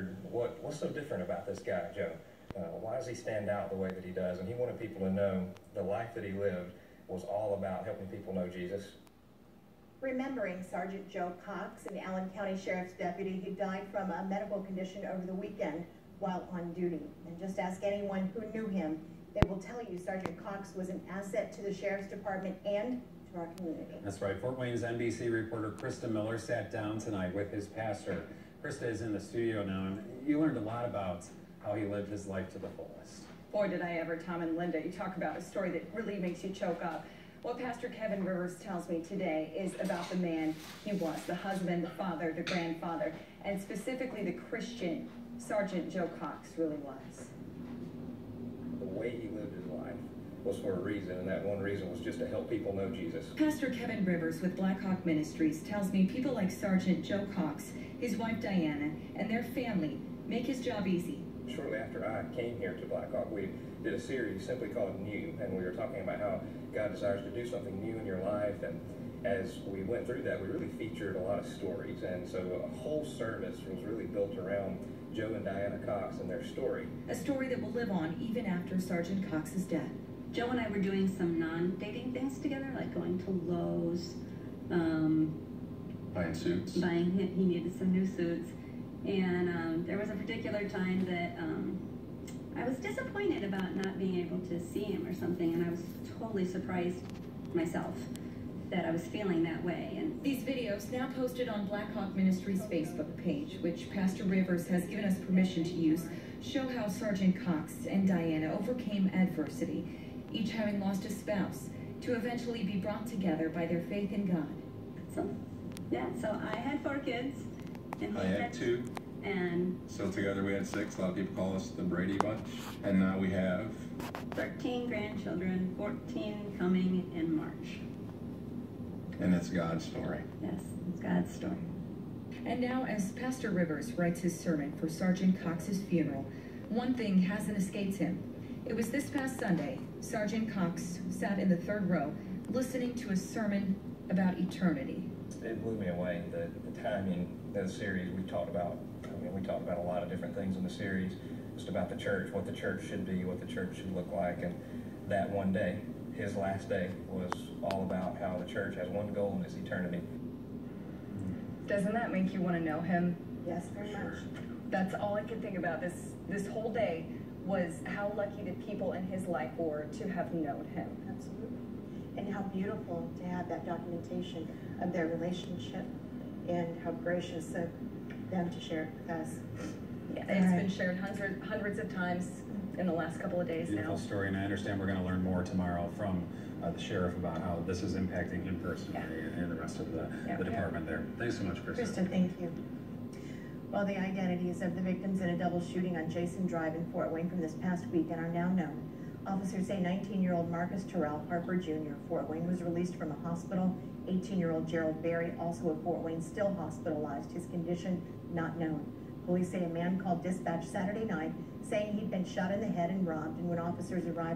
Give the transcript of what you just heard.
wondered, what's so different about this guy, Joe? Why does he stand out the way that he does? And he wanted people to know the life that he lived was all about helping people know Jesus. Remembering Sergeant Joe Cox, an Allen County Sheriff's deputy who died from a medical condition over the weekend while on duty. And just ask anyone who knew him, they will tell you Sergeant Cox was an asset to the Sheriff's Department and to our community. That's right. Fort Wayne's NBC reporter Krista Miller sat down tonight with his pastor. Krista is in the studio now, and you learned a lot about how he lived his life to the fullest. Boy, did I ever, Tom and Linda. You talk about a story that really makes you choke up. What Pastor Kevin Rivers tells me today is about the man he was, the husband, the father, the grandfather, and specifically the Christian Sergeant Joe Cox really was. The way he lived his life was for a reason, and that one reason was just to help people know Jesus. Pastor Kevin Rivers with Black Hawk Ministries tells me people like Sergeant Joe Cox, his wife Diana, and their family make his job easy. Shortly after I came here to Black Hawk, we did a series simply called New, and we were talking about how God desires to do something new in your life. And as we went through that, we really featured a lot of stories, and so a whole service was really built around Joe and Diana Cox and their story. A story that will live on even after Sergeant Cox's death. Joe and I were doing some non-dating things together, like going to Lowe's, buying suits. He needed some new suits. And there was a particular time that I was disappointed about not being able to see him or something, and I was totally surprised myself that I was feeling that way. And these videos, now posted on Black Hawk Ministries' Facebook page, which Pastor Rivers has given us permission to use, show how Sergeant Cox and Diana overcame adversity, each having lost a spouse, to eventually be brought together by their faith in God. So, yeah, so I had 4 kids. And I had 2. And so together we had 6. A lot of people call us the Brady Bunch. And now we have 13 grandchildren, 14 coming in March. And it's God's story. Yes, it's God's story. And now, as Pastor Rivers writes his sermon for Sergeant Cox's funeral, one thing hasn't escaped him. It was this past Sunday, Sergeant Cox sat in the 3rd row listening to a sermon about eternity. It blew me away, the timing of the series. We talked about a lot of different things in the series, just about the church, what the church should be, what the church should look like, and that one day, his last day, was all about how the church has one goal, and it's eternity. Doesn't that make you want to know him? Yes, very much. That's all I could think about this whole day, was how lucky the people in his life were to have known him. Absolutely. And how beautiful to have that documentation of their relationship, and how gracious of them to share it with us. Yeah, it's been shared hundreds of times in the last couple of days now. Beautiful story, and I understand we're going to learn more tomorrow from the sheriff about how this is impacting him personally and the rest of the department there. Thanks so much, Krista. Krista, thank you. Well, the identities of the victims in a double shooting on Jason Drive in Fort Wayne from this past weekend are now known. Officers say 19-year-old Marcus Terrell Harper Jr. of Fort Wayne was released from a hospital. 18-year-old Gerald Berry, also of Fort Wayne, still hospitalized. His condition not known. Police say a man called dispatch Saturday night saying he'd been shot in the head and robbed, and when officers arrived